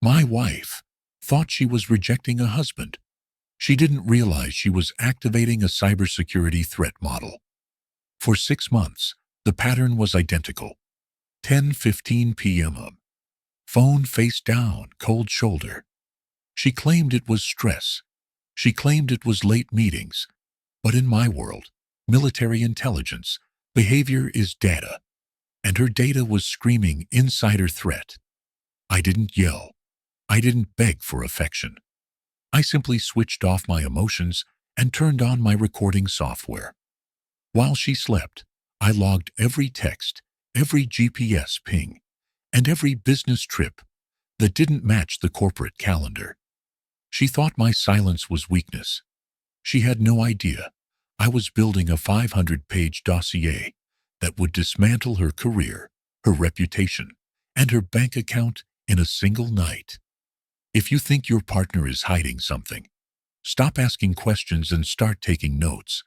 My wife thought she was rejecting a husband. She didn't realize she was activating a cybersecurity threat model. For 6 months, the pattern was identical. 10:15 p.m. Phone face down, cold shoulder. She claimed it was stress. She claimed it was late meetings. But in my world, military intelligence, behavior is data. And her data was screaming insider threat. I didn't yell. I didn't beg for affection. I simply switched off my emotions and turned on my recording software. While she slept, I logged every text, every GPS ping, and every business trip that didn't match the corporate calendar. She thought my silence was weakness. She had no idea I was building a 500-page dossier that would dismantle her career, her reputation, and her bank account in a single night. If you think your partner is hiding something, stop asking questions and start taking notes.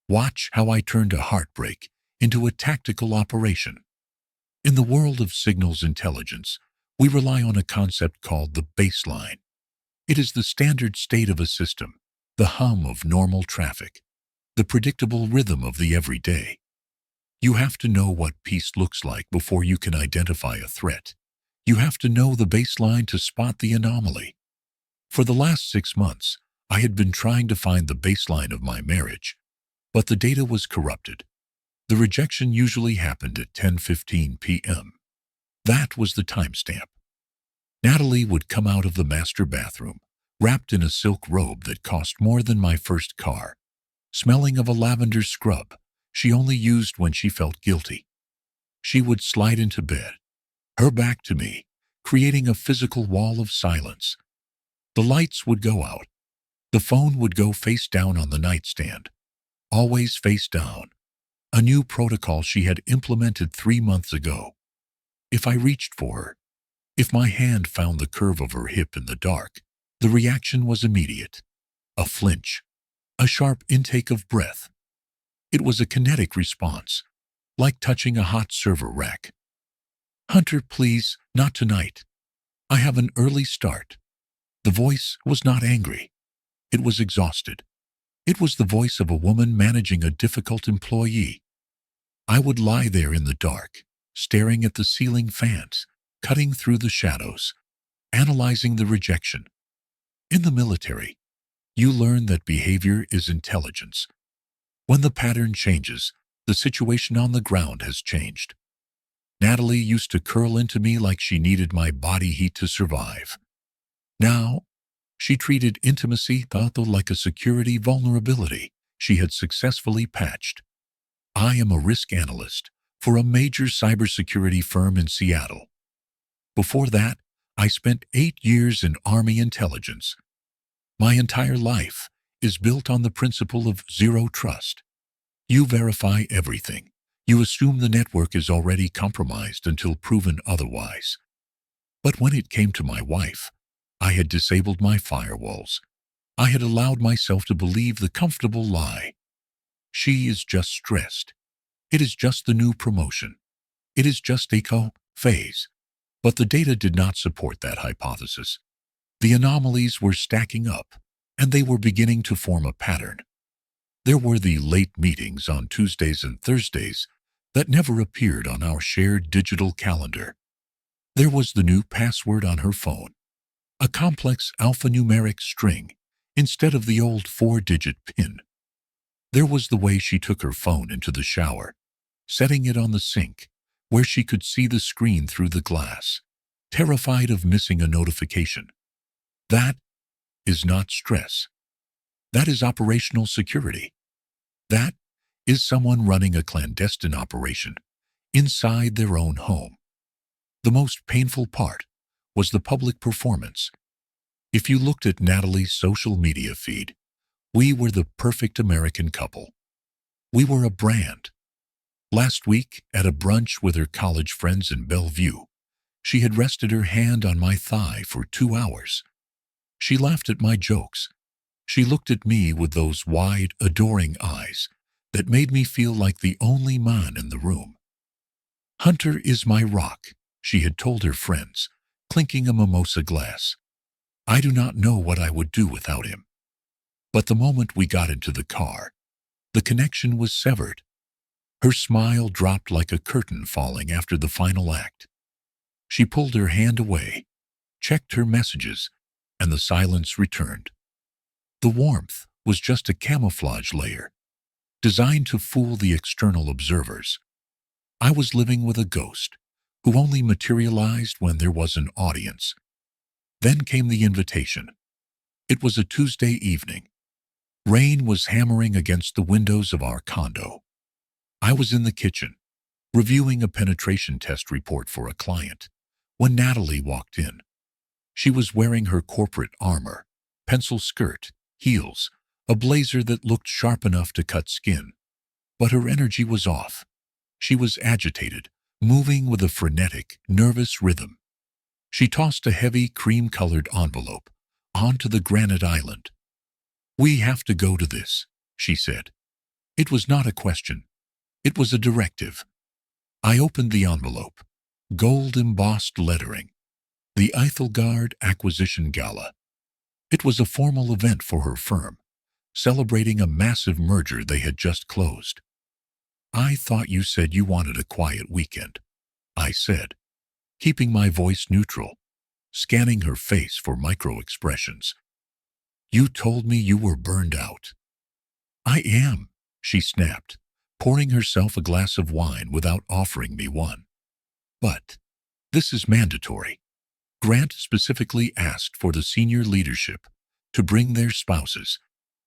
Watch how I turned a heartbreak into a tactical operation. In the world of signals intelligence, we rely on a concept called the baseline. It is the standard state of a system, the hum of normal traffic, the predictable rhythm of the everyday. You have to know what peace looks like before you can identify a threat. You have to know the baseline to spot the anomaly. For the last 6 months, I had been trying to find the baseline of my marriage, but the data was corrupted. The rejection usually happened at 10:15 p.m. That was the timestamp. Natalie would come out of the master bathroom, wrapped in a silk robe that cost more than my first car, smelling of a lavender scrub she only used when she felt guilty. She would slide into bed, her back to me, creating a physical wall of silence. The lights would go out. The phone would go face down on the nightstand, always face down, a new protocol she had implemented 3 months ago. If I reached for her, if my hand found the curve of her hip in the dark, the reaction was immediate. A flinch, a sharp intake of breath. It was a kinetic response, like touching a hot server rack. "Hunter, please, not tonight. I have an early start." The voice was not angry. It was exhausted. It was the voice of a woman managing a difficult employee. I would lie there in the dark, staring at the ceiling fans, cutting through the shadows, analyzing the rejection. In the military, you learn that behavior is intelligence. When the pattern changes, the situation on the ground has changed. Natalie used to curl into me like she needed my body heat to survive. Now, she treated intimacy like a security vulnerability she had successfully patched. I am a risk analyst for a major cybersecurity firm in Seattle. Before that, I spent 8 years in Army intelligence. My entire life is built on the principle of zero trust. You verify everything. You assume the network is already compromised until proven otherwise. But when it came to my wife, I had disabled my firewalls. I had allowed myself to believe the comfortable lie. She is just stressed. It is just the new promotion. It is just a phase. But the data did not support that hypothesis. The anomalies were stacking up, and they were beginning to form a pattern. There were the late meetings on Tuesdays and Thursdays that never appeared on our shared digital calendar. There was the new password on her phone, a complex alphanumeric string instead of the old 4-digit PIN. There was the way she took her phone into the shower, setting it on the sink, where she could see the screen through the glass, terrified of missing a notification. That is not stress. That is operational security. That is someone running a clandestine operation inside their own home. The most painful part was the public performance. If you looked at Natalie's social media feed, we were the perfect American couple. We were a brand. Last week, at a brunch with her college friends in Bellevue, she had rested her hand on my thigh for 2 hours. She laughed at my jokes. She looked at me with those wide, adoring eyes that made me feel like the only man in the room. "Hunter is my rock," she had told her friends, clinking a mimosa glass. I do not know what I would do without him. But the moment we got into the car, the connection was severed. Her smile dropped like a curtain falling after the final act. She pulled her hand away, checked her messages, and the silence returned. The warmth was just a camouflage layer, designed to fool the external observers. I was living with a ghost who only materialized when there was an audience. Then came the invitation. It was a Tuesday evening. Rain was hammering against the windows of our condo. I was in the kitchen, reviewing a penetration test report for a client, when Natalie walked in. She was wearing her corporate armor, pencil skirt, heels, a blazer that looked sharp enough to cut skin. But her energy was off. She was agitated, moving with a frenetic, nervous rhythm. She tossed a heavy, cream-colored envelope onto the granite island. "We have to go to this," she said. It was not a question. It was a directive. I opened the envelope. Gold-embossed lettering. The Eithel Acquisition Gala. It was a formal event for her firm, celebrating a massive merger they had just closed. "I thought you said you wanted a quiet weekend," I said, keeping my voice neutral, scanning her face for micro-expressions. "You told me you were burned out." "I am," she snapped, pouring herself a glass of wine without offering me one. "But this is mandatory. Grant specifically asked for the senior leadership to bring their spouses.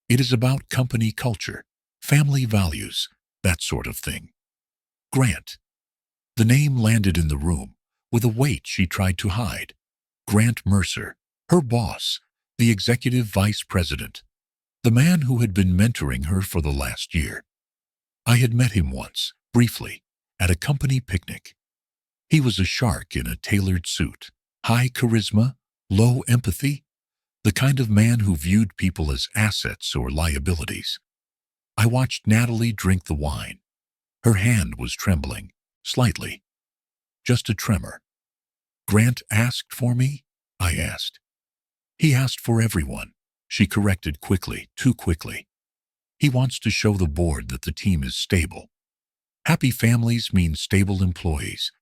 It is about company culture, family values, that sort of thing." Grant. The name landed in the room with a weight she tried to hide. Grant Mercer, her boss, the executive vice president, the man who had been mentoring her for the last year. I had met him once, briefly, at a company picnic. He was a shark in a tailored suit, high charisma, low empathy, the kind of man who viewed people as assets or liabilities. I watched Natalie drink the wine. Her hand was trembling, slightly. Just a tremor. "Grant asked for me?" I asked. "He asked for everyone," she corrected quickly, too quickly. "He wants to show the board that the team is stable. Happy families mean stable employees.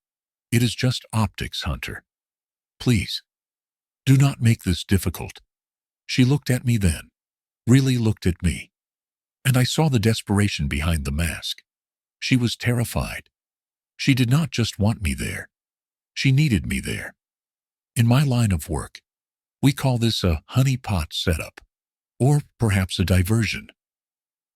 It is just optics, Hunter. Please, do not make this difficult." She looked at me then, really looked at me, and I saw the desperation behind the mask. She was terrified. She did not just want me there. She needed me there. In my line of work, we call this a honeypot setup, or perhaps a diversion.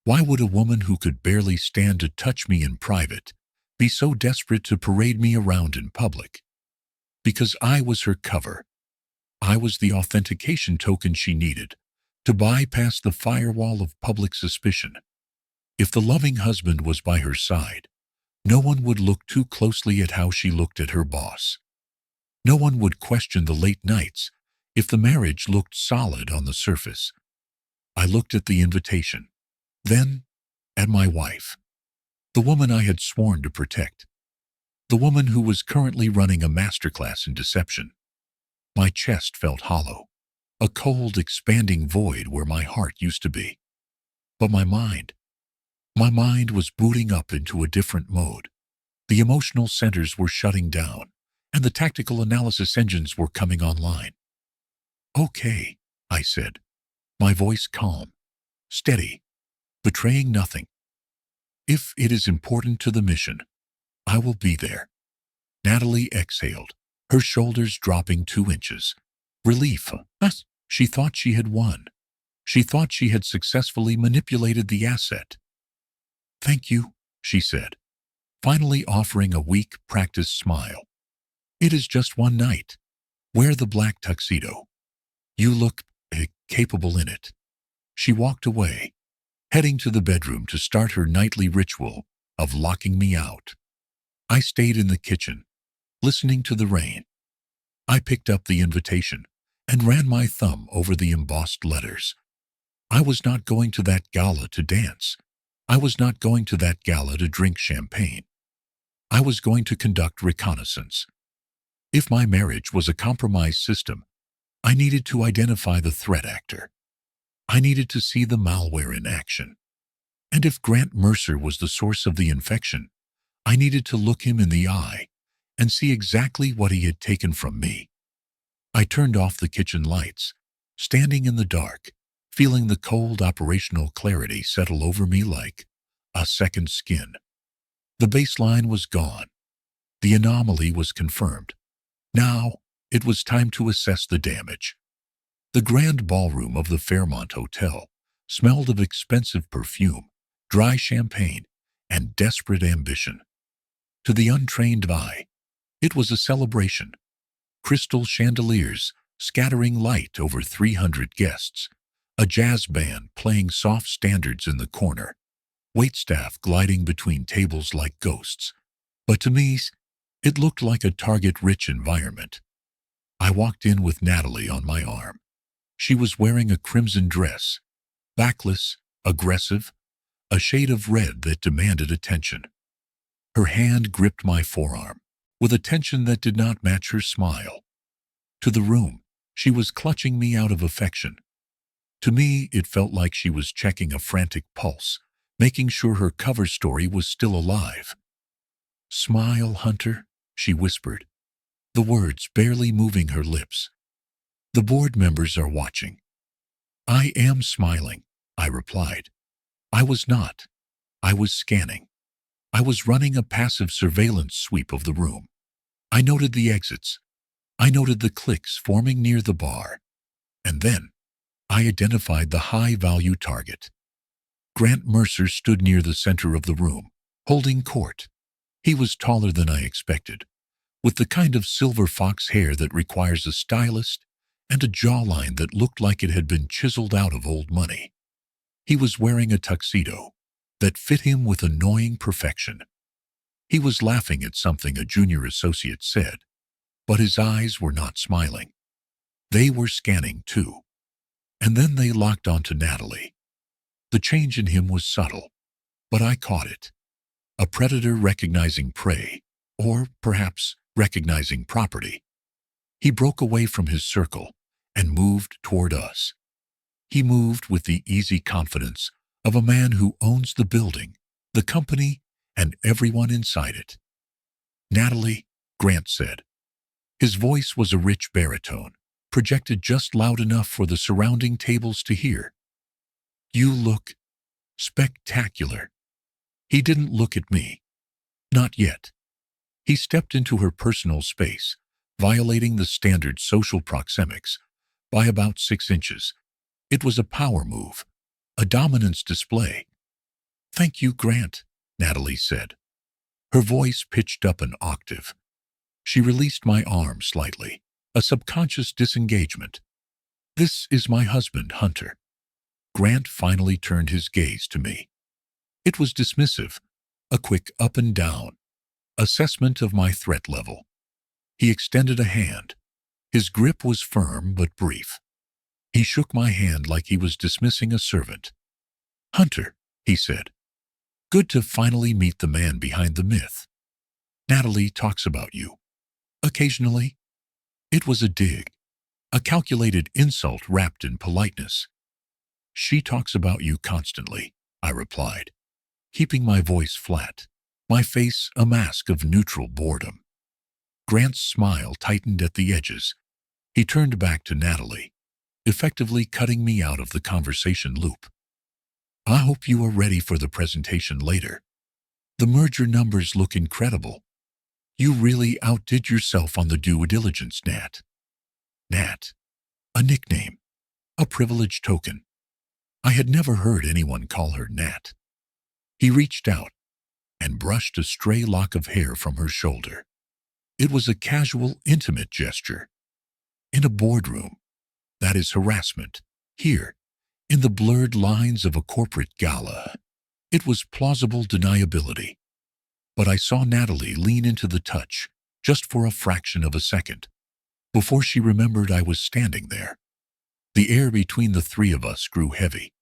Why would a woman who could barely stand to touch me in private be so desperate to parade me around in public? Because I was her cover. I was the authentication token she needed to bypass the firewall of public suspicion. If the loving husband was by her side, no one would look too closely at how she looked at her boss. No one would question the late nights if the marriage looked solid on the surface. I looked at the invitation, then at my wife, the woman I had sworn to protect, the woman who was currently running a masterclass in deception. My chest felt hollow, a cold, expanding void where my heart used to be. But my mind was booting up into a different mode. The emotional centers were shutting down, and the tactical analysis engines were coming online. "Okay," I said, my voice calm, steady, betraying nothing. "If it is important to the mission, I will be there." Natalie exhaled, her shoulders dropping 2 inches. Relief. She thought she had won. She thought she had successfully manipulated the asset. "Thank you," she said, finally offering a weak, practiced smile. "It is just one night. Wear the black tuxedo. You look capable in it." She walked away, heading to the bedroom to start her nightly ritual of locking me out. I stayed in the kitchen, listening to the rain. I picked up the invitation and ran my thumb over the embossed letters. I was not going to that gala to dance. I was not going to that gala to drink champagne. I was going to conduct reconnaissance. If my marriage was a compromised system, I needed to identify the threat actor. I needed to see the malware in action. And if Grant Mercer was the source of the infection, I needed to look him in the eye and see exactly what he had taken from me. I turned off the kitchen lights, standing in the dark, feeling the cold operational clarity settle over me like a second skin. The baseline was gone. The anomaly was confirmed. Now, it was time to assess the damage. The grand ballroom of the Fairmont Hotel smelled of expensive perfume, dry champagne, and desperate ambition. To the untrained eye, it was a celebration. Crystal chandeliers scattering light over 300 guests, a jazz band playing soft standards in the corner, waitstaff gliding between tables like ghosts. But to me, it looked like a target-rich environment. I walked in with Natalie on my arm. She was wearing a crimson dress, backless, aggressive, a shade of red that demanded attention. Her hand gripped my forearm, with a tension that did not match her smile. To the room, she was clutching me out of affection. To me, it felt like she was checking a frantic pulse, making sure her cover story was still alive. "Smile, Hunter," she whispered, the words barely moving her lips. "The board members are watching." "I am smiling," I replied. I was not. I was scanning. I was running a passive surveillance sweep of the room. I noted the exits. I noted the cliques forming near the bar. And then, I identified the high-value target. Grant Mercer stood near the center of the room, holding court. He was taller than I expected, with the kind of silver fox hair that requires a stylist and a jawline that looked like it had been chiseled out of old money. He was wearing a tuxedo that fit him with annoying perfection. He was laughing at something a junior associate said, but his eyes were not smiling. They were scanning too. And then they locked onto Natalie. The change in him was subtle, but I caught it. A predator recognizing prey, or perhaps recognizing property. He broke away from his circle and moved toward us. He moved with the easy confidence of a man who owns the building, the company, and everyone inside it. "Natalie," Grant said. His voice was a rich baritone, projected just loud enough for the surrounding tables to hear. "You look spectacular." He didn't look at me. Not yet. He stepped into her personal space, violating the standard social proxemics by about 6 inches. It was a power move, a dominance display. "Thank you, Grant," Natalie said. Her voice pitched up an octave. She released my arm slightly, a subconscious disengagement. "This is my husband, Hunter." Grant finally turned his gaze to me. It was dismissive, a quick up and down, assessment of my threat level. He extended a hand. His grip was firm but brief. He shook my hand like he was dismissing a servant. "Hunter," he said. "Good to finally meet the man behind the myth. Natalie talks about you. Occasionally." It was a dig, a calculated insult wrapped in politeness. "She talks about you constantly," I replied, keeping my voice flat, my face a mask of neutral boredom. Grant's smile tightened at the edges. He turned back to Natalie, effectively cutting me out of the conversation loop. "I hope you are ready for the presentation later. The merger numbers look incredible. You really outdid yourself on the due diligence, Nat." Nat. A nickname. A privilege token. I had never heard anyone call her Nat. He reached out and brushed a stray lock of hair from her shoulder. It was a casual, intimate gesture. In a boardroom, that is harassment. Here, in the blurred lines of a corporate gala, it was plausible deniability. But I saw Natalie lean into the touch, just for a fraction of a second, before she remembered I was standing there. The air between the three of us grew heavy.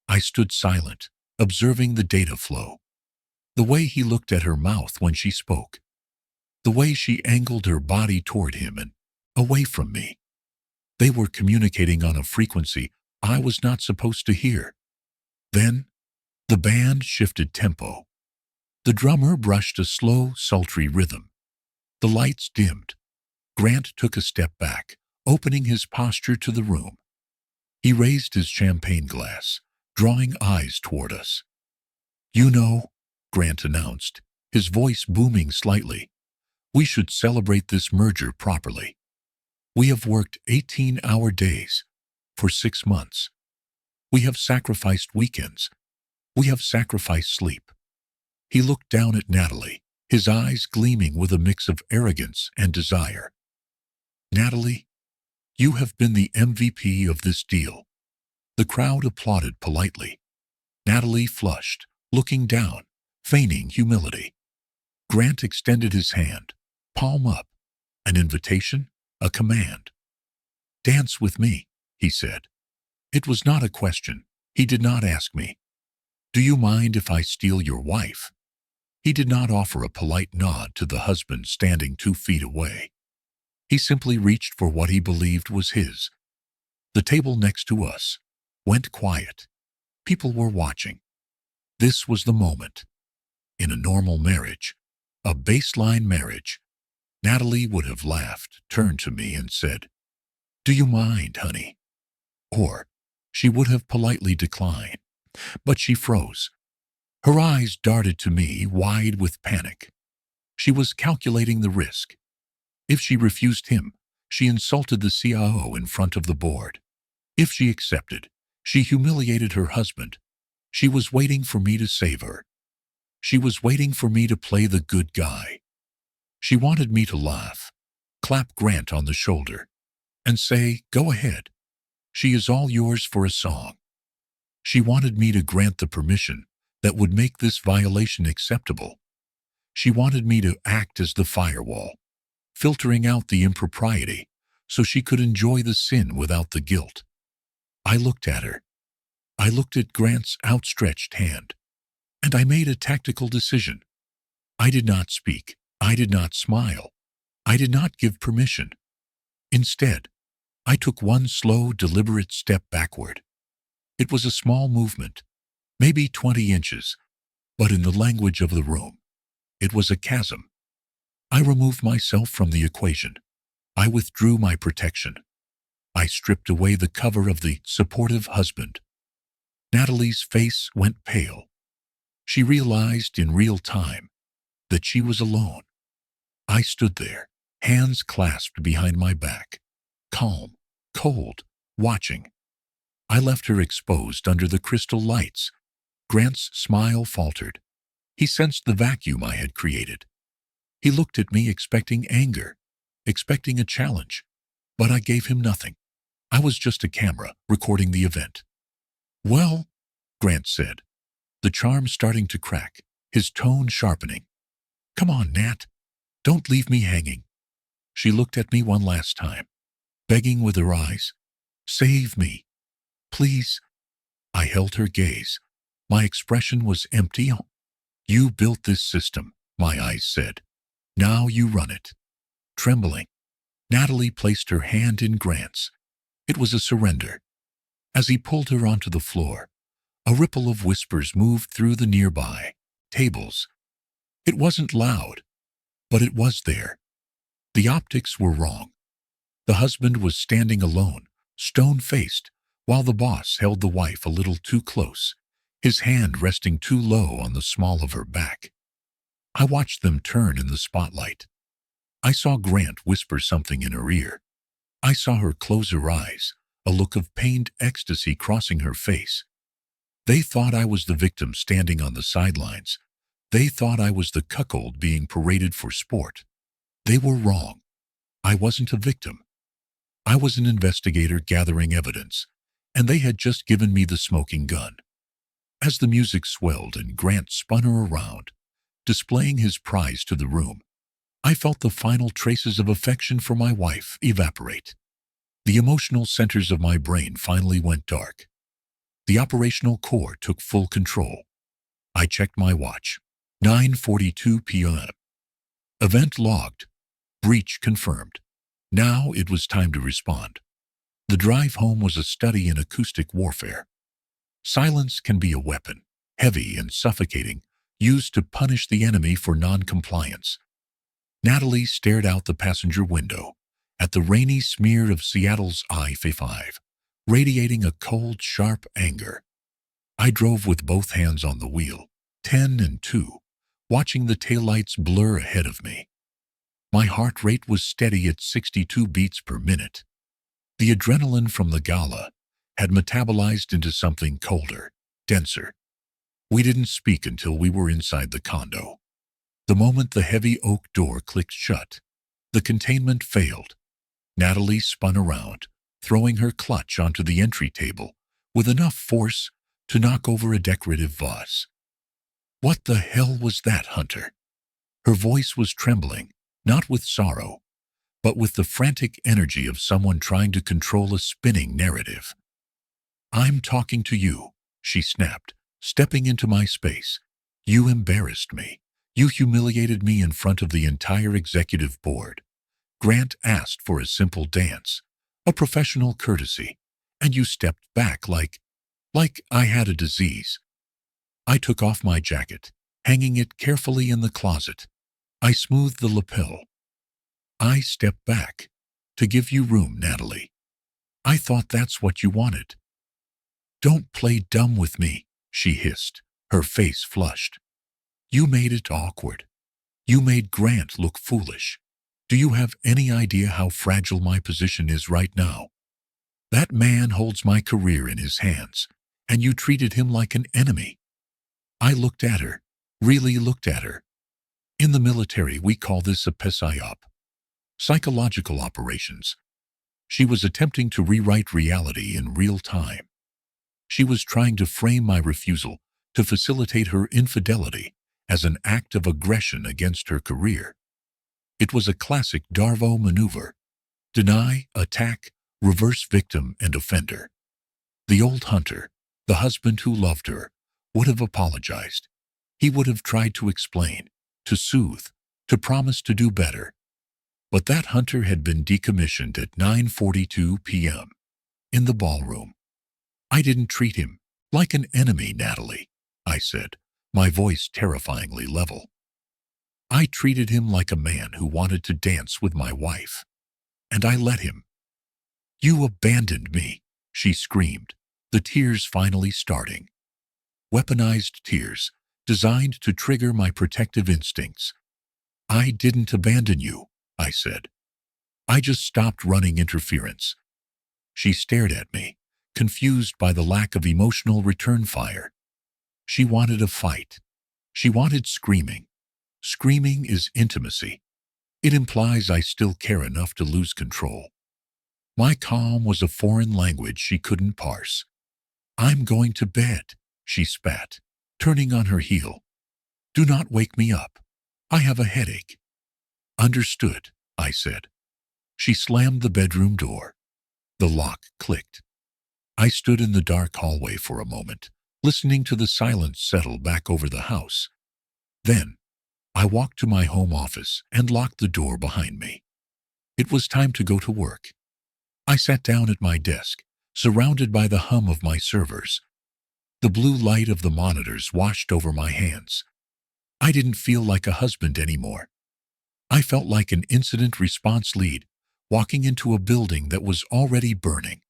I stood silent, observing the data flow. The way he looked at her mouth when she spoke. the way she angled her body toward him and away from me. They were communicating on a frequency I was not supposed to hear. Then, the band shifted tempo. The drummer brushed a slow, sultry rhythm. The lights dimmed. Grant took a step back, opening his posture to the room. He raised his champagne glass, drawing eyes toward us. "You know," Grant announced, his voice booming slightly, "we should celebrate this merger properly. We have worked 18-hour days for 6 months. We have sacrificed weekends. We have sacrificed sleep." He looked down at Natalie, his eyes gleaming with a mix of arrogance and desire. "Natalie, you have been the MVP of this deal." The crowd applauded politely. Natalie flushed, looking down, feigning humility. Grant extended his hand, palm up, an invitation, a command. "Dance with me," he said. It was not a question. He did not ask me, "Do you mind if I steal your wife?" He did not offer a polite nod to the husband standing 2 feet away. He simply reached for what he believed was his. The table next to us went quiet. People were watching. This was the moment. In a normal marriage, a baseline marriage, Natalie would have laughed, turned to me and said, "Do you mind, honey?" Or she would have politely declined. But she froze. Her eyes darted to me, wide with panic. She was calculating the risk. If she refused him, she insulted the CIO in front of the board. If she accepted, she humiliated her husband. She was waiting for me to save her. She was waiting for me to play the good guy. She wanted me to laugh, clap Grant on the shoulder, and say, "Go ahead. She is all yours for a song." She wanted me to grant the permission that would make this violation acceptable. She wanted me to act as the firewall, filtering out the impropriety so she could enjoy the sin without the guilt. I looked at her. I looked at Grant's outstretched hand, and I made a tactical decision. I did not speak. I did not smile. I did not give permission. Instead, I took one slow, deliberate step backward. It was a small movement, maybe 20 inches, but in the language of the room, it was a chasm. I removed myself from the equation. I withdrew my protection. I stripped away the cover of the supportive husband. Natalie's face went pale. She realized in real time that she was alone. I stood there, hands clasped behind my back, calm, cold, watching. I left her exposed under the crystal lights. Grant's smile faltered. He sensed the vacuum I had created. He looked at me expecting anger, expecting a challenge, but I gave him nothing. I was just a camera recording the event. "Well," Grant said, the charm starting to crack, his tone sharpening. "Come on, Nat. Don't leave me hanging." She looked at me one last time, begging with her eyes, "Save me. Please." I held her gaze. My expression was empty. "You built this system," my eyes said. "Now you run it." Trembling, Natalie placed her hand in Grant's. It was a surrender. As he pulled her onto the floor, a ripple of whispers moved through the nearby tables. It wasn't loud, but it was there. The optics were wrong. The husband was standing alone, stone-faced, while the boss held the wife a little too close, his hand resting too low on the small of her back. I watched them turn in the spotlight. I saw Grant whisper something in her ear. I saw her close her eyes, a look of pained ecstasy crossing her face. They thought I was the victim standing on the sidelines. They thought I was the cuckold being paraded for sport. They were wrong. I wasn't a victim. I was an investigator gathering evidence, and they had just given me the smoking gun. As the music swelled and Grant spun her around, displaying his prize to the room, I felt the final traces of affection for my wife evaporate. The emotional centers of my brain finally went dark. The operational core took full control. I checked my watch. 9:42 p.m. Event logged. Breach confirmed. Now it was time to respond. The drive home was a study in acoustic warfare. Silence can be a weapon, heavy and suffocating, used to punish the enemy for non-compliance. Natalie stared out the passenger window at the rainy smear of Seattle's I-5, radiating a cold, sharp anger. I drove with both hands on the wheel, 10 and 2, watching the taillights blur ahead of me. My heart rate was steady at 62 beats per minute. The adrenaline from the gala had metabolized into something colder, denser. We didn't speak until we were inside the condo. The moment the heavy oak door clicked shut, the containment failed. Natalie spun around, throwing her clutch onto the entry table with enough force to knock over a decorative vase. "What the hell was that, Hunter?" Her voice was trembling, not with sorrow, but with the frantic energy of someone trying to control a spinning narrative. "I'm talking to you," she snapped, stepping into my space. "You embarrassed me. You humiliated me in front of the entire executive board. Grant asked for a simple dance, a professional courtesy, and you stepped back like I had a disease." I took off my jacket, hanging it carefully in the closet. I smoothed the lapel. "I stepped back to give you room, Natalie. I thought that's what you wanted." "Don't play dumb with me," she hissed, her face flushed. "You made it awkward. You made Grant look foolish. Do you have any idea how fragile my position is right now? That man holds my career in his hands, and you treated him like an enemy." I looked at her, really looked at her. In the military, we call this a psyop. Psychological operations. She was attempting to rewrite reality in real time. She was trying to frame my refusal to facilitate her infidelity as an act of aggression against her career. It was a classic Darvo maneuver: deny, attack, reverse victim and offender. The old Hunter, the husband who loved her, would have apologized. He would have tried to explain, to soothe, to promise to do better. But that Hunter had been decommissioned at 9:42 p.m. in the ballroom. "I didn't treat him like an enemy, Natalie," I said, my voice terrifyingly level. "I treated him like a man who wanted to dance with my wife. And I let him." "You abandoned me," she screamed, the tears finally starting. Weaponized tears, designed to trigger my protective instincts. "I didn't abandon you," I said. "I just stopped running interference." She stared at me, confused by the lack of emotional return fire. She wanted a fight. She wanted screaming. Screaming is intimacy. It implies I still care enough to lose control. My calm was a foreign language she couldn't parse. "I'm going to bed," she spat, turning on her heel. "Do not wake me up. I have a headache." "Understood," I said. She slammed the bedroom door. The lock clicked. I stood in the dark hallway for a moment, listening to the silence settle back over the house. Then, I walked to my home office and locked the door behind me. It was time to go to work. I sat down at my desk, surrounded by the hum of my servers. The blue light of the monitors washed over my hands. I didn't feel like a husband anymore. I felt like an incident response lead walking into a building that was already burning.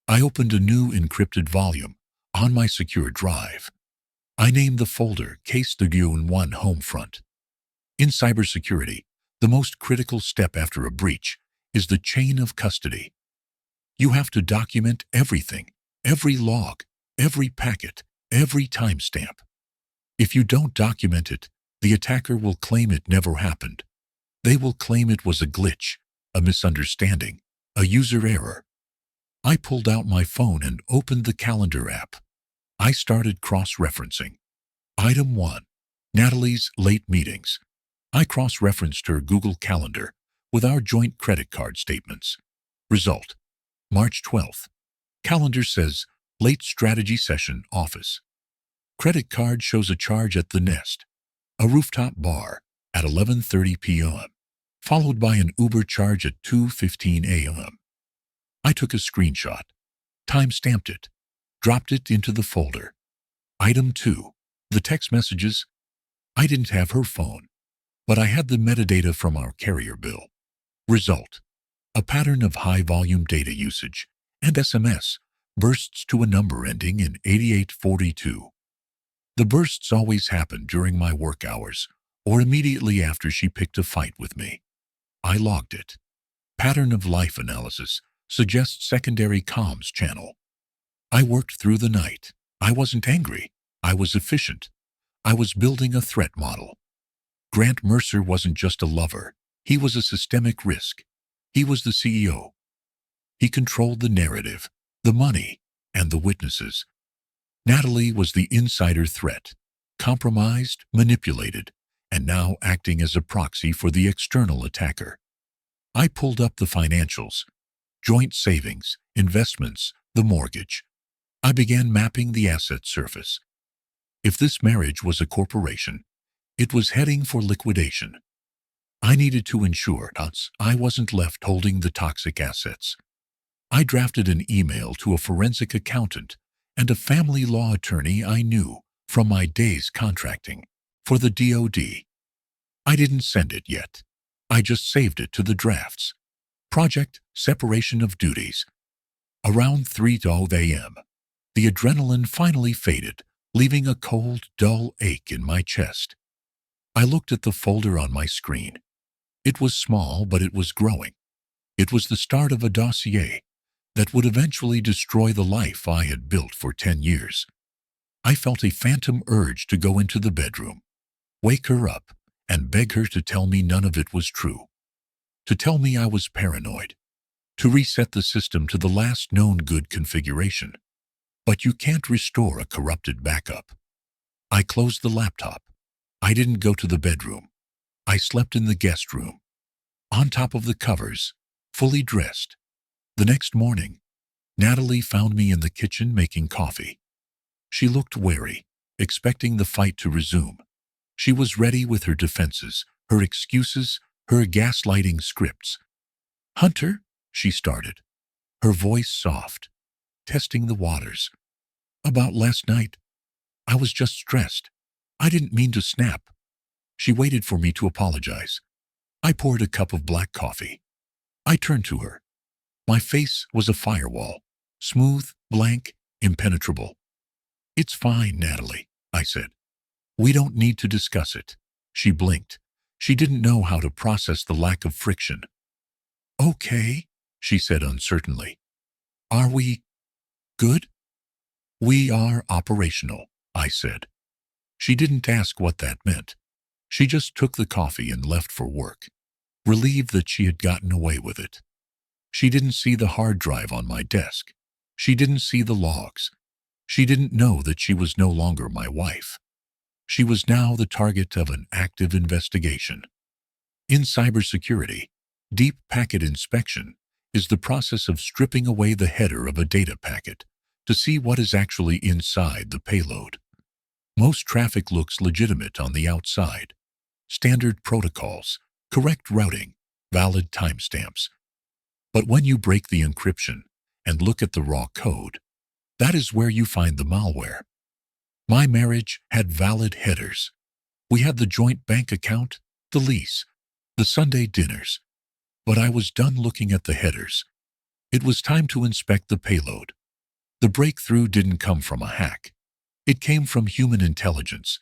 I opened a new encrypted volume on my secure drive. I named the folder Case the Gun 1 Homefront. In cybersecurity, the most critical step after a breach is the chain of custody. You have to document everything, every log, every packet, every timestamp. If you don't document it, the attacker will claim it never happened. They will claim it was a glitch, a misunderstanding, a user error. I pulled out my phone and opened the calendar app. I started cross-referencing. Item 1. Natalie's late meetings. I cross-referenced her Google Calendar with our joint credit card statements. Result: March 12th. Calendar says, late strategy session, office. Credit card shows a charge at the Nest, a rooftop bar, at 11:30 p.m., followed by an Uber charge at 2:15 a.m. I took a screenshot, time-stamped it, dropped it into the folder. Item 2. The text messages. I didn't have her phone, but I had the metadata from our carrier bill. Result: a pattern of high-volume data usage and SMS bursts to a number ending in 8842. The bursts always happened during my work hours or immediately after she picked a fight with me. I logged it. Pattern of life analysis suggests secondary comms channel. I worked through the night. I wasn't angry. I was efficient. I was building a threat model. Grant Mercer wasn't just a lover. He was a systemic risk. He was the CEO. He controlled the narrative, the money, and the witnesses. Natalie was the insider threat, compromised, manipulated, and now acting as a proxy for the external attacker. I pulled up the financials, joint savings, investments, the mortgage. I began mapping the asset surface. If this marriage was a corporation, it was heading for liquidation. I needed to ensure I wasn't left holding the toxic assets. I drafted an email to a forensic accountant and a family law attorney I knew from my days contracting for the DoD. I didn't send it yet. I just saved it to the drafts. Project Separation of Duties. Around 3:00 a.m., the adrenaline finally faded, leaving a cold, dull ache in my chest. I looked at the folder on my screen. It was small, but it was growing. It was the start of a dossier that would eventually destroy the life I had built for 10 years. I felt a phantom urge to go into the bedroom, wake her up, and beg her to tell me none of it was true. To tell me I was paranoid. To reset the system to the last known good configuration. But you can't restore a corrupted backup. I closed the laptop. I didn't go to the bedroom. I slept in the guest room, on top of the covers, fully dressed. The next morning, Natalie found me in the kitchen making coffee. She looked wary, expecting the fight to resume. She was ready with her defenses, her excuses, her gaslighting scripts. "Hunter," she started, her voice soft, testing the waters. "About last night, I was just stressed. I didn't mean to snap." She waited for me to apologize. I poured a cup of black coffee. I turned to her. My face was a firewall, smooth, blank, impenetrable. "It's fine, Natalie," I said. "We don't need to discuss it." She blinked. She didn't know how to process the lack of friction. "Okay," she said uncertainly. "Are we good?" "We are operational," I said. She didn't ask what that meant. She just took the coffee and left for work, relieved that she had gotten away with it. She didn't see the hard drive on my desk. She didn't see the logs. She didn't know that she was no longer my wife. She was now the target of an active investigation. In cybersecurity, deep packet inspection is the process of stripping away the header of a data packet to see what is actually inside the payload. Most traffic looks legitimate on the outside. Standard protocols, correct routing, valid timestamps. But when you break the encryption and look at the raw code, that is where you find the malware. My marriage had valid headers. We had the joint bank account, the lease, the Sunday dinners. But I was done looking at the headers. It was time to inspect the payload. The breakthrough didn't come from a hack. It came from human intelligence.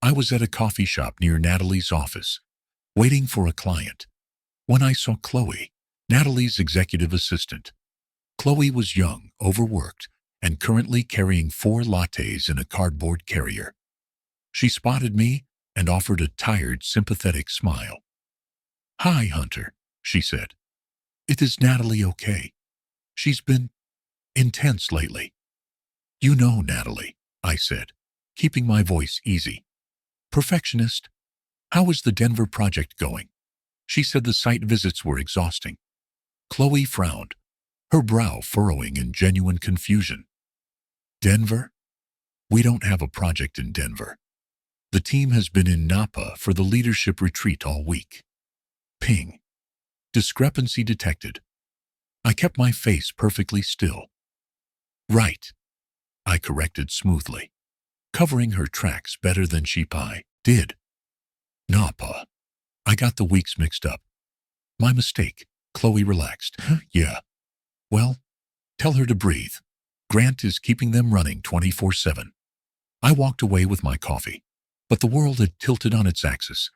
I was at a coffee shop near Natalie's office, waiting for a client, when I saw Chloe, Natalie's executive assistant. Chloe was young, overworked, and currently carrying 4 lattes in a cardboard carrier. She spotted me and offered a tired, sympathetic smile. "Hi, Hunter," she said. "Is Natalie okay? She's been intense lately." "You know Natalie," I said, keeping my voice easy. "Perfectionist. How is the Denver project going?" She said the site visits were exhausting. Chloe frowned, her brow furrowing in genuine confusion. "Denver? We don't have a project in Denver. The team has been in Napa for the leadership retreat all week. Ping. Discrepancy detected. I kept my face perfectly still. Right, I corrected smoothly, covering her tracks better than I did. Napa. I got the weeks mixed up. My mistake. Chloe relaxed. Yeah. Well, tell her to breathe. Grant is keeping them running 24/7. I walked away with my coffee, but the world had tilted on its axis.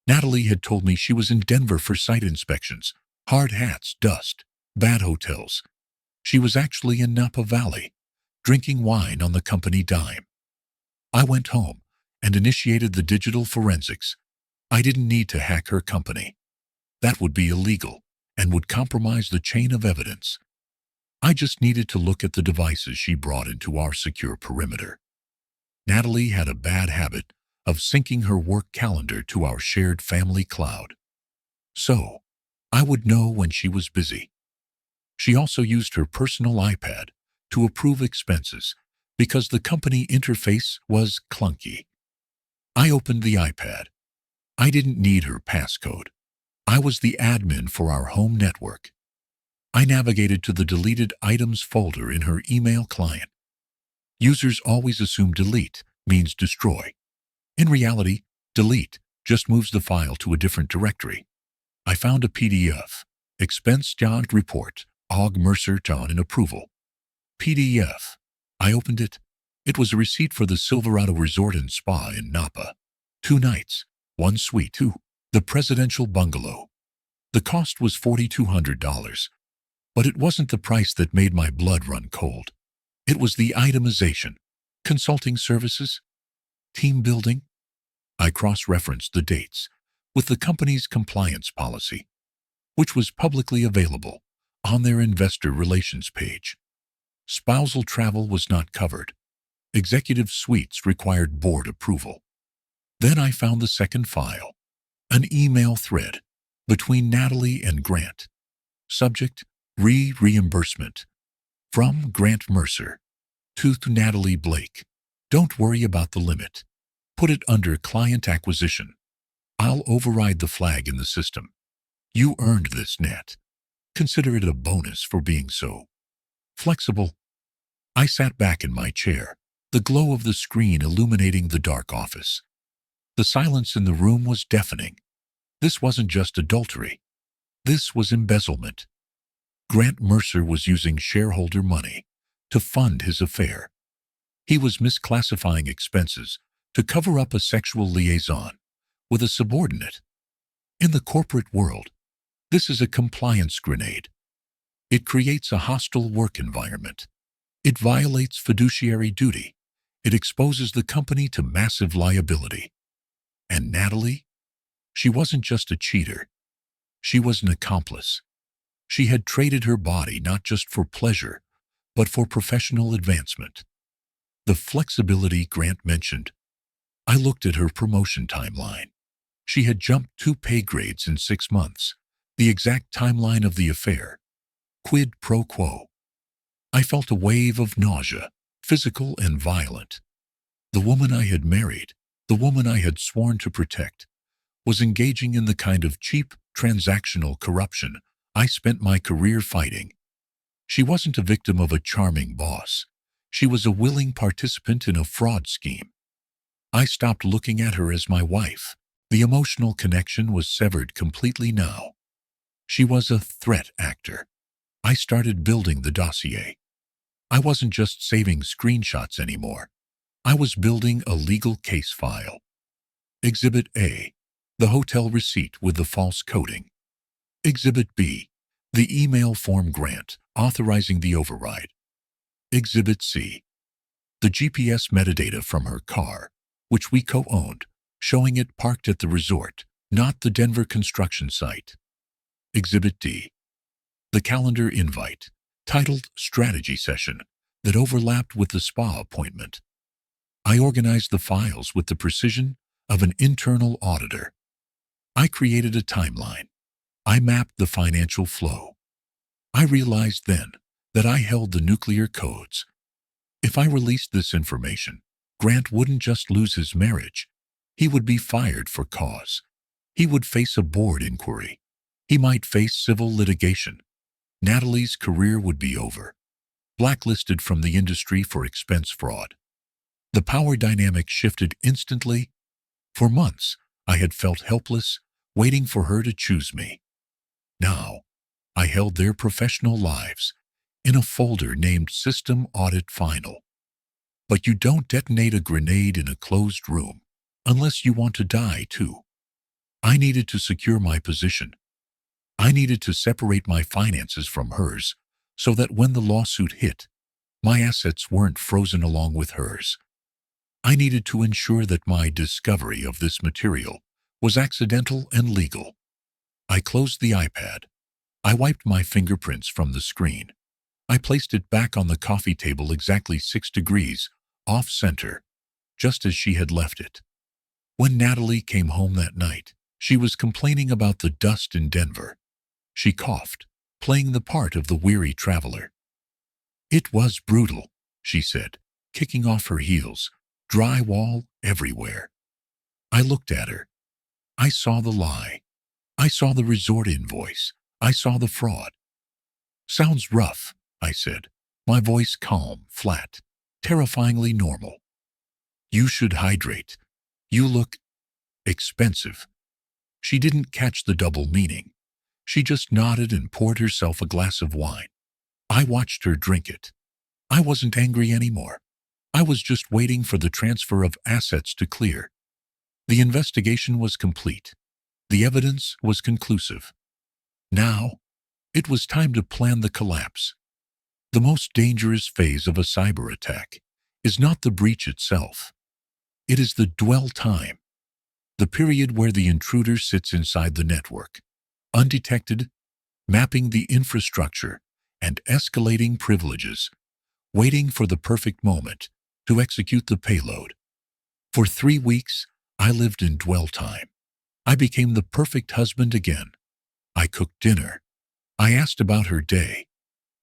Natalie had told me she was in Denver for site inspections, hard hats, dust, bad hotels. She was actually in Napa Valley, drinking wine on the company dime. I went home and initiated the digital forensics. I didn't need to hack her company. That would be illegal and would compromise the chain of evidence. I just needed to look at the devices she brought into our secure perimeter. Natalie had a bad habit of syncing her work calendar to our shared family cloud. So, I would know when she was busy. She also used her personal iPad to approve expenses because the company interface was clunky. I opened the iPad. I didn't need her passcode. I was the admin for our home network. I navigated to the deleted items folder in her email client. Users always assume delete means destroy. In reality, delete just moves the file to a different directory. I found a PDF, expense job report, Og Mercer John in approval. PDF. I opened it. It was a receipt for the Silverado Resort and Spa in Napa. 2 nights, 1 suite, 2. The presidential bungalow. The cost was $4,200. But it wasn't the price that made my blood run cold. It was the itemization. Consulting services? Team building? I cross-referenced the dates with the company's compliance policy, which was publicly available on their investor relations page. Spousal travel was not covered. Executive suites required board approval. Then I found the second file, an email thread between Natalie and Grant. Subject, reimbursement. From Grant Mercer to Natalie Blake. Don't worry about the limit. Put it under client acquisition. I'll override the flag in the system. You earned this, Nat. Consider it a bonus for being so flexible. I sat back in my chair, the glow of the screen illuminating the dark office. The silence in the room was deafening. This wasn't just adultery. This was embezzlement. Grant Mercer was using shareholder money to fund his affair. He was misclassifying expenses to cover up a sexual liaison with a subordinate. In the corporate world, this is a compliance grenade. It creates a hostile work environment. It violates fiduciary duty. It exposes the company to massive liability. And Natalie? She wasn't just a cheater. She was an accomplice. She had traded her body not just for pleasure, but for professional advancement. The flexibility Grant mentioned. I looked at her promotion timeline. She had jumped 2 pay grades in 6 months, the exact timeline of the affair. Quid pro quo. I felt a wave of nausea, physical and violent. The woman I had married, the woman I had sworn to protect, was engaging in the kind of cheap, transactional corruption I spent my career fighting. She wasn't a victim of a charming boss. She was a willing participant in a fraud scheme. I stopped looking at her as my wife. The emotional connection was severed completely now. She was a threat actor. I started building the dossier. I wasn't just saving screenshots anymore. I was building a legal case file. Exhibit A, the hotel receipt with the false coding. Exhibit B, the email form Grant authorizing the override. Exhibit C, the GPS metadata from her car, which we co-owned, showing it parked at the resort, not the Denver construction site. Exhibit D, the calendar invite, titled Strategy Session, that overlapped with the spa appointment. I organized the files with the precision of an internal auditor. I created a timeline. I mapped the financial flow. I realized then that I held the nuclear codes. If I released this information, Grant wouldn't just lose his marriage, He would be fired for cause. He would face a board inquiry. He might face civil litigation. Natalie's career would be over, blacklisted from the industry for expense fraud. The power dynamic shifted instantly. For months, I had felt helpless, waiting for her to choose me. Now, I held their professional lives in a folder named System Audit Final. But you don't detonate a grenade in a closed room unless you want to die too. I needed to secure my position. I needed to separate my finances from hers so that when the lawsuit hit, my assets weren't frozen along with hers. I needed to ensure that my discovery of this material was accidental and legal. I closed the iPad. I wiped my fingerprints from the screen. I placed it back on the coffee table exactly 6 degrees off-center, just as she had left it. When Natalie came home that night, she was complaining about the dust in Denver. She coughed, playing the part of the weary traveler. "It was brutal," she said, kicking off her heels, drywall everywhere. I looked at her. I saw the lie. I saw the resort invoice. I saw the fraud. "Sounds rough," I said, my voice calm, flat, terrifyingly normal. "You should hydrate. You look expensive." She didn't catch the double meaning. She just nodded and poured herself a glass of wine. I watched her drink it. I wasn't angry anymore. I was just waiting for the transfer of assets to clear. The investigation was complete. The evidence was conclusive. Now, it was time to plan the collapse. The most dangerous phase of a cyber attack is not the breach itself. It is the dwell time, the period where the intruder sits inside the network, undetected, mapping the infrastructure and escalating privileges, waiting for the perfect moment to execute the payload. For 3 weeks, I lived in dwell time. I became the perfect husband again. I cooked dinner. I asked about her day.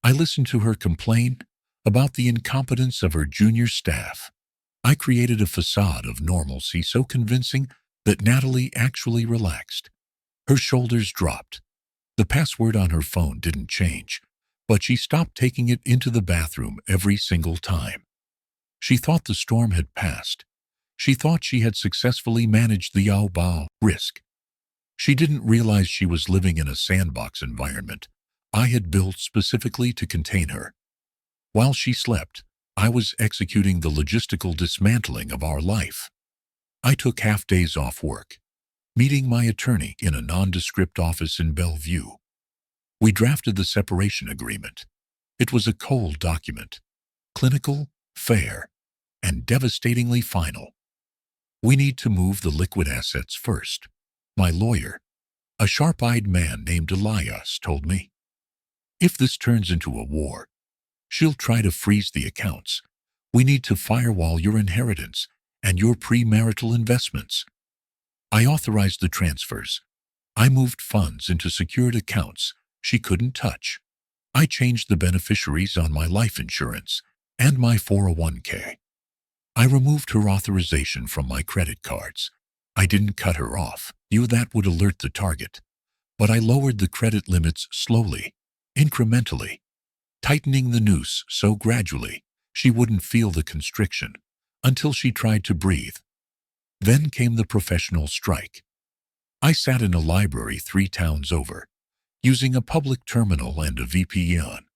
I listened to her complain about the incompetence of her junior staff. I created a facade of normalcy so convincing that Natalie actually relaxed. Her shoulders dropped. The password on her phone didn't change, but she stopped taking it into the bathroom every single time. She thought the storm had passed. She thought she had successfully managed the risk. She didn't realize she was living in a sandbox environment I had built specifically to contain her. While she slept, I was executing the logistical dismantling of our life. I took half days off work, meeting my attorney in a nondescript office in Bellevue. We drafted the separation agreement. It was a cold document, clinical, fair, and devastatingly final. "We need to move the liquid assets first," my lawyer, a sharp-eyed man named Elias, told me. "If this turns into a war, she'll try to freeze the accounts. We need to firewall your inheritance and your premarital investments." I authorized the transfers. I moved funds into secured accounts she couldn't touch. I changed the beneficiaries on my life insurance and my 401k. I removed her authorization from my credit cards. I didn't cut her off. That would alert the target. But I lowered the credit limits slowly, incrementally, tightening the noose so gradually she wouldn't feel the constriction until she tried to breathe. Then came the professional strike. I sat in a library 3 towns over, using a public terminal and a VPN.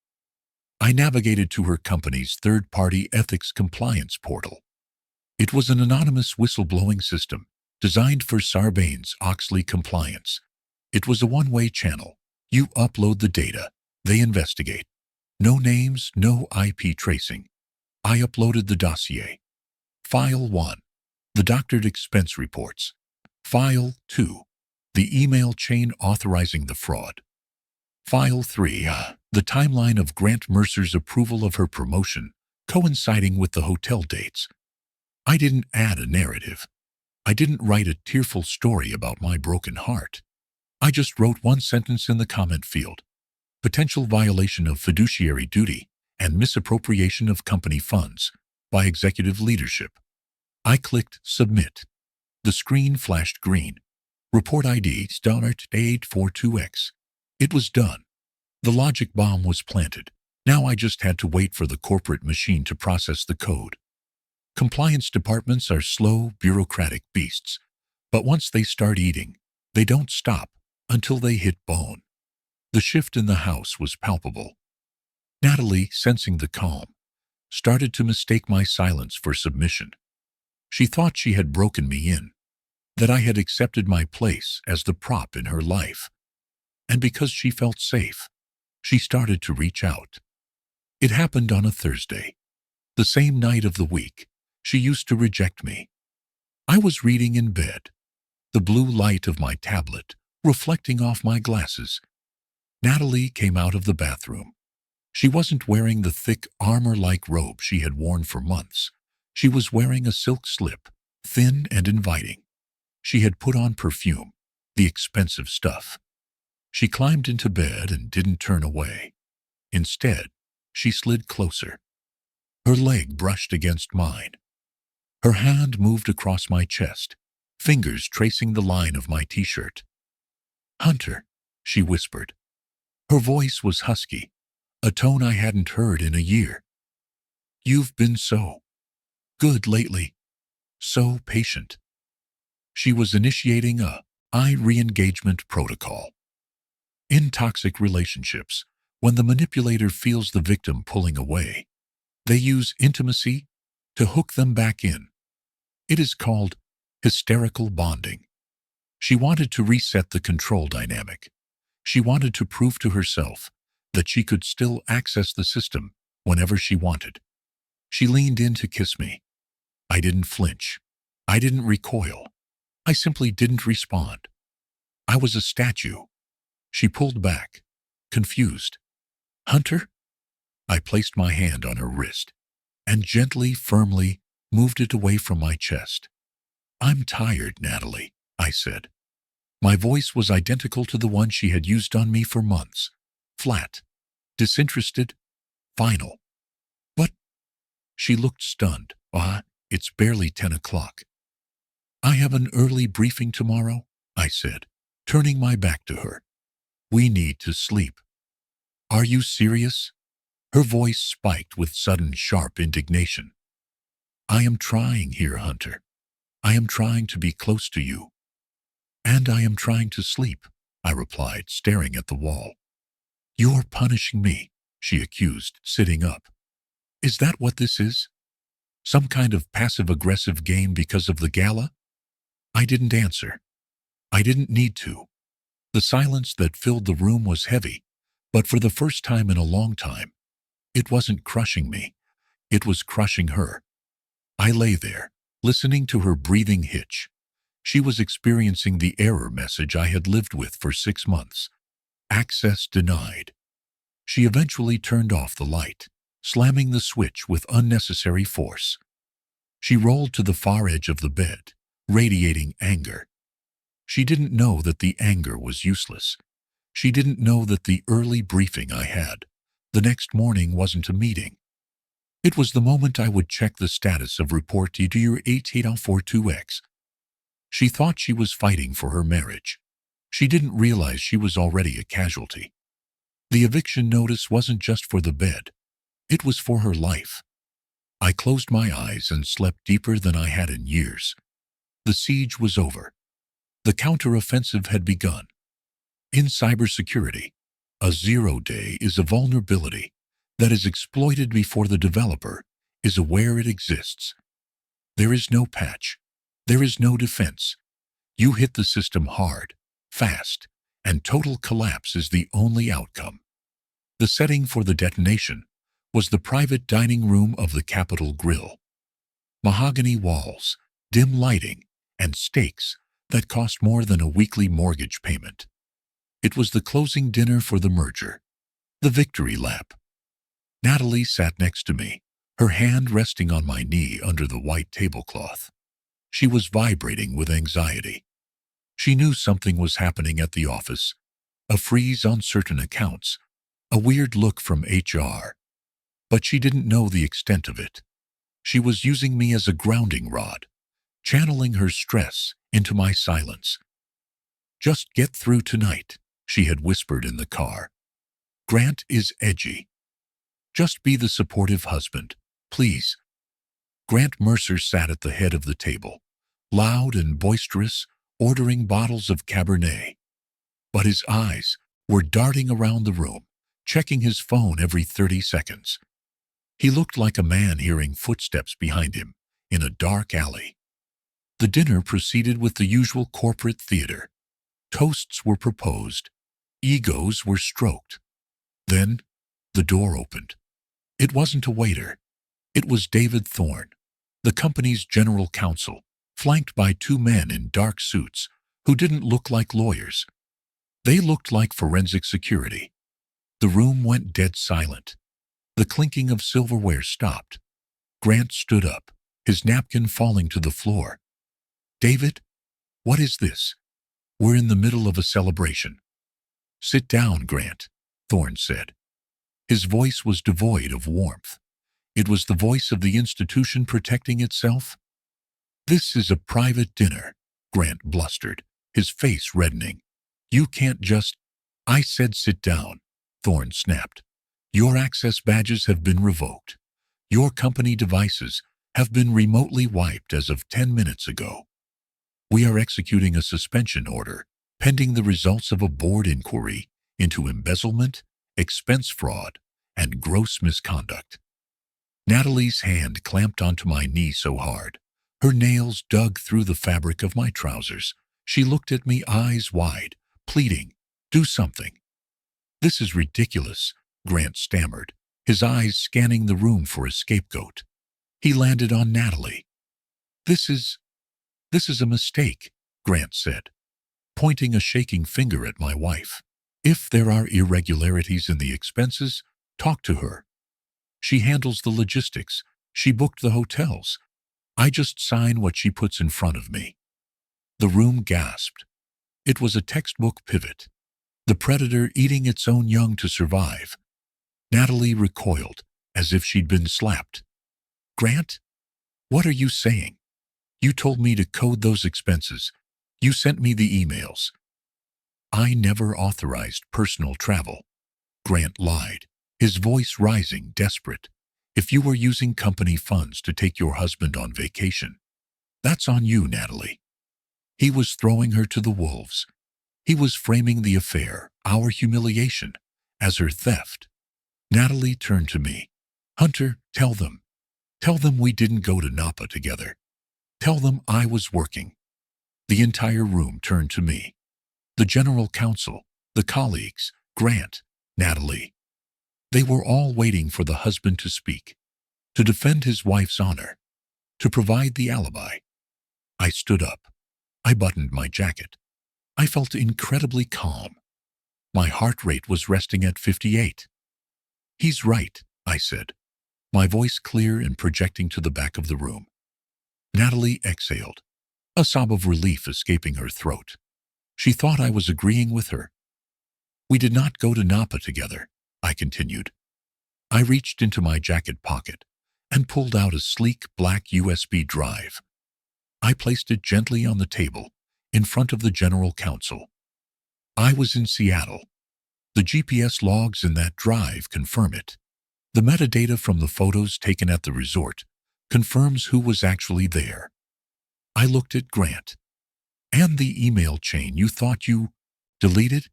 I navigated to her company's third-party ethics compliance portal. It was an anonymous whistleblowing system designed for Sarbanes-Oxley compliance. It was a one-way channel. You upload the data, they investigate. No names, no IP tracing. I uploaded the dossier. File 1. The doctored expense reports. File 2. The email chain authorizing the fraud. File 3. The timeline of Grant Mercer's approval of her promotion, coinciding with the hotel dates. I didn't add a narrative. I didn't write a tearful story about my broken heart. I just wrote one sentence in the comment field. Potential violation of fiduciary duty and misappropriation of company funds by executive leadership. I clicked Submit. The screen flashed green. Report ID start 842X. It was done. The logic bomb was planted. Now I just had to wait for the corporate machine to process the code. Compliance departments are slow, bureaucratic beasts, but once they start eating, they don't stop until they hit bone. The shift in the house was palpable. Natalie, sensing the calm, started to mistake my silence for submission. She thought she had broken me in, that I had accepted my place as the prop in her life. And because she felt safe, she started to reach out. It happened on a Thursday, the same night of the week she used to reject me. I was reading in bed, the blue light of my tablet reflecting off my glasses. Natalie came out of the bathroom. She wasn't wearing the thick armor-like robe she had worn for months. She was wearing a silk slip, thin and inviting. She had put on perfume, the expensive stuff. She climbed into bed and didn't turn away. Instead, she slid closer. Her leg brushed against mine. Her hand moved across my chest, fingers tracing the line of my t-shirt. "Hunter," she whispered. Her voice was husky, a tone I hadn't heard in a year. "You've been so good lately, so patient." She was initiating a re-engagement protocol. In toxic relationships, when the manipulator feels the victim pulling away, they use intimacy to hook them back in. It is called hysterical bonding. She wanted to reset the control dynamic. She wanted to prove to herself that she could still access the system whenever she wanted. She leaned in to kiss me. I didn't flinch. I didn't recoil. I simply didn't respond. I was a statue. She pulled back, confused. "Hunter?" I placed my hand on her wrist and gently, firmly moved it away from my chest. "I'm tired, Natalie," I said. My voice was identical to the one she had used on me for months. Flat, disinterested, final. "But—" She looked stunned. It's barely 10 o'clock. "I have an early briefing tomorrow," I said, turning my back to her. "We need to sleep." "Are you serious?" Her voice spiked with sudden, sharp indignation. "I am trying here, Hunter. I am trying to be close to you. And I am trying to sleep," I replied, staring at the wall. "You're punishing me," she accused, sitting up. "Is that what this is? Some kind of passive-aggressive game because of the gala?" I didn't answer. I didn't need to. The silence that filled the room was heavy, but for the first time in a long time, it wasn't crushing me. It was crushing her. I lay there, listening to her breathing hitch. She was experiencing the error message I had lived with for 6 months. Access denied. She eventually turned off the light, slamming the switch with unnecessary force. She rolled to the far edge of the bed, radiating anger. She didn't know that the anger was useless. She didn't know that the early briefing I had the next morning wasn't a meeting. It was the moment I would check the status of report to your 88042X. She thought she was fighting for her marriage. She didn't realize she was already a casualty. The eviction notice wasn't just for the bed. It was for her life. I closed my eyes and slept deeper than I had in years. The siege was over. The counteroffensive had begun. In cybersecurity, a 0-day is a vulnerability that is exploited before the developer is aware it exists. There is no patch. There is no defense. You hit the system hard, fast, and total collapse is the only outcome. The setting for the detonation was the private dining room of the Capitol Grill. Mahogany walls, dim lighting, and steaks that cost more than a weekly mortgage payment. It was the closing dinner for the merger, the victory lap. Natalie sat next to me, her hand resting on my knee under the white tablecloth. She was vibrating with anxiety. She knew something was happening at the office, a freeze on certain accounts, a weird look from HR. But she didn't know the extent of it. She was using me as a grounding rod, channeling her stress into my silence. "Just get through tonight," she had whispered in the car. "Grant is edgy. Just be the supportive husband, please." Grant Mercer sat at the head of the table, loud and boisterous, ordering bottles of Cabernet. But his eyes were darting around the room, checking his phone every 30 seconds. He looked like a man hearing footsteps behind him in a dark alley. The dinner proceeded with the usual corporate theater. Toasts were proposed. Egos were stroked. Then the door opened. It wasn't a waiter. It was David Thorne, the company's general counsel, flanked by two men in dark suits who didn't look like lawyers. They looked like forensic security. The room went dead silent. The clinking of silverware stopped. Grant stood up, his napkin falling to the floor. "David, what is this? We're in the middle of a celebration." "Sit down, Grant," Thorne said. His voice was devoid of warmth. It was the voice of the institution protecting itself. "This is a private dinner," Grant blustered, his face reddening. "You can't just—" "I said sit down," Thorne snapped. "Your access badges have been revoked. Your company devices have been remotely wiped as of 10 minutes ago. We are executing a suspension order pending the results of a board inquiry into embezzlement, expense fraud, and gross misconduct." Natalie's hand clamped onto my knee so hard, her nails dug through the fabric of my trousers. She looked at me, eyes wide, pleading, "Do something." "This is ridiculous," Grant stammered, his eyes scanning the room for a scapegoat. He landed on Natalie. This is a mistake," Grant said, pointing a shaking finger at my wife. "If there are irregularities in the expenses, talk to her. She handles the logistics. She booked the hotels. I just sign what she puts in front of me." The room gasped. It was a textbook pivot. The predator eating its own young to survive. Natalie recoiled, as if she'd been slapped. "Grant, what are you saying? You told me to code those expenses. You sent me the emails." "I never authorized personal travel," Grant lied, his voice rising, desperate. "If you were using company funds to take your husband on vacation, that's on you, Natalie." He was throwing her to the wolves. He was framing the affair, our humiliation, as her theft. Natalie turned to me. "Hunter, tell them. Tell them we didn't go to Napa together. Tell them I was working." The entire room turned to me. The general counsel, the colleagues, Grant, Natalie. They were all waiting for the husband to speak, to defend his wife's honor, to provide the alibi. I stood up. I buttoned my jacket. I felt incredibly calm. My heart rate was resting at 58. "He's right," I said, my voice clear and projecting to the back of the room. Natalie exhaled, a sob of relief escaping her throat. She thought I was agreeing with her. "We did not go to Napa together," I continued. I reached into my jacket pocket and pulled out a sleek black USB drive. I placed it gently on the table in front of the general counsel. "I was in Seattle. The GPS logs in that drive confirm it. The metadata from the photos taken at the resort confirms who was actually there." I looked at Grant. "And the email chain you thought you deleted?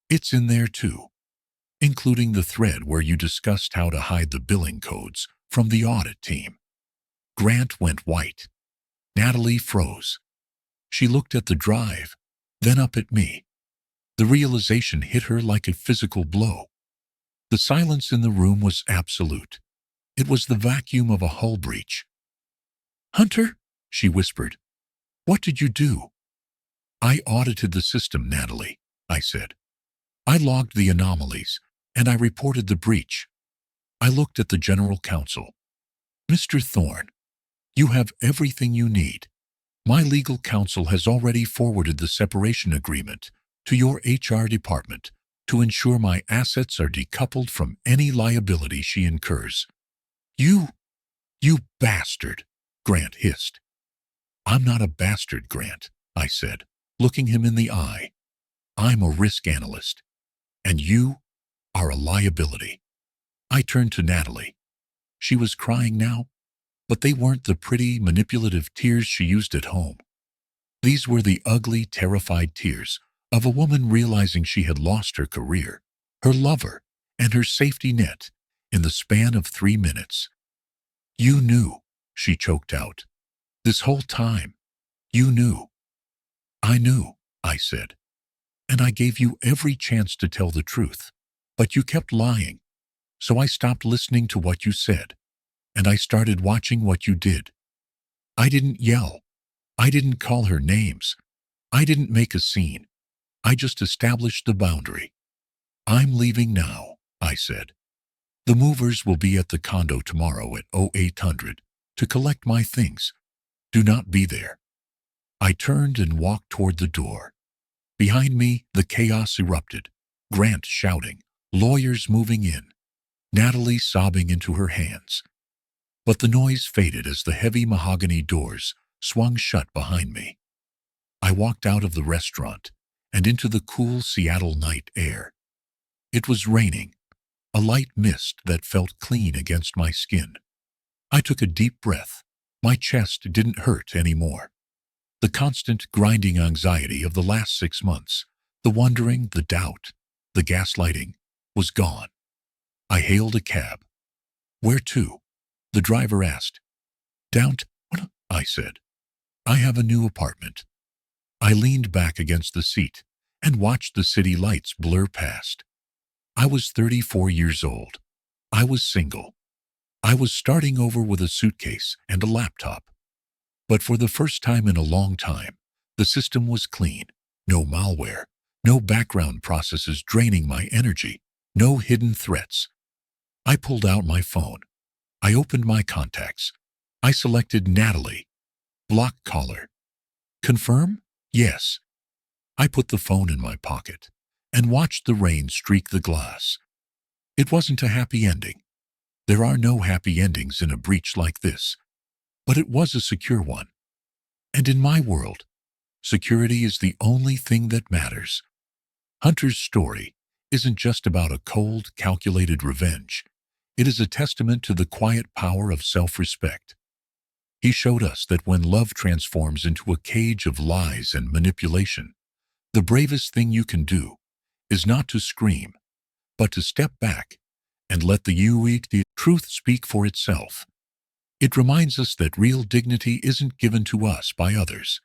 It's in there too, including the thread where you discussed how to hide the billing codes from the audit team." Grant went white. Natalie froze. She looked at the drive, then up at me. The realization hit her like a physical blow. The silence in the room was absolute. It was the vacuum of a hull breach. "Hunter," she whispered, "what did you do?" "I audited the system, Natalie," I said. "I logged the anomalies, and I reported the breach." I looked at the general counsel. "Mr. Thorne, you have everything you need. My legal counsel has already forwarded the separation agreement to your HR department to ensure my assets are decoupled from any liability she incurs." You bastard," Grant hissed. I'm not a bastard, Grant, I said, looking him in the eye. I'm a risk analyst, and you are a liability. I turned to Natalie. She was crying now, but they weren't the pretty, manipulative tears she used at home. These were the ugly, terrified tears of a woman realizing she had lost her career, her lover, and her safety net in the span of 3 minutes. You knew, she choked out. This whole time, you knew. I knew, I said, and I gave you every chance to tell the truth, but you kept lying. So I stopped listening to what you said, and I started watching what you did. I didn't yell. I didn't call her names. I didn't make a scene. I just established the boundary. I'm leaving now, I said. The movers will be at the condo tomorrow at 0800 to collect my things. Do not be there. I turned and walked toward the door. Behind me, the chaos erupted. Grant shouting, lawyers moving in, Natalie sobbing into her hands. But the noise faded as the heavy mahogany doors swung shut behind me. I walked out of the restaurant and into the cool Seattle night air. It was raining, a light mist that felt clean against my skin. I took a deep breath. My chest didn't hurt anymore. The constant grinding anxiety of the last 6 months, the wondering, the doubt, the gaslighting, was gone. I hailed a cab. Where to? The driver asked. Downtown, I said. I have a new apartment. I leaned back against the seat and watched the city lights blur past. I was 34 years old. I was single. I was starting over with a suitcase and a laptop. But for the first time in a long time, the system was clean. No malware, no background processes draining my energy, no hidden threats. I pulled out my phone. I opened my contacts. I selected Natalie. Block caller. Confirm? Yes. I put the phone in my pocket and watched the rain streak the glass. It wasn't a happy ending. There are no happy endings in a breach like this. But it was a secure one. And in my world, security is the only thing that matters. Hunter's story isn't just about a cold, calculated revenge. It is a testament to the quiet power of self-respect. He showed us that when love transforms into a cage of lies and manipulation, the bravest thing you can do is not to scream, but to step back and let the truth speak for itself. It reminds us that real dignity isn't given to us by others.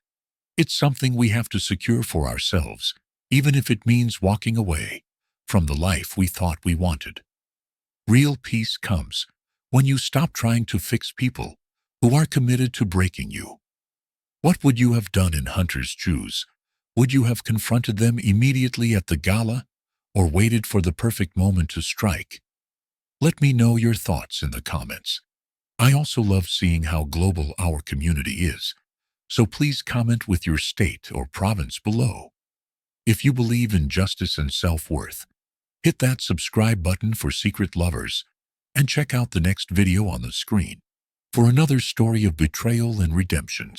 It's something we have to secure for ourselves, even if it means walking away from the life we thought we wanted. Real peace comes when you stop trying to fix people who are committed to breaking you. What would you have done in Hunter's shoes? Would you have confronted them immediately at the gala or waited for the perfect moment to strike? Let me know your thoughts in the comments. I also love seeing how global our community is, so please comment with your state or province below. If you believe in justice and self-worth, hit that subscribe button for secret lovers and check out the next video on the screen for another story of betrayal and redemption.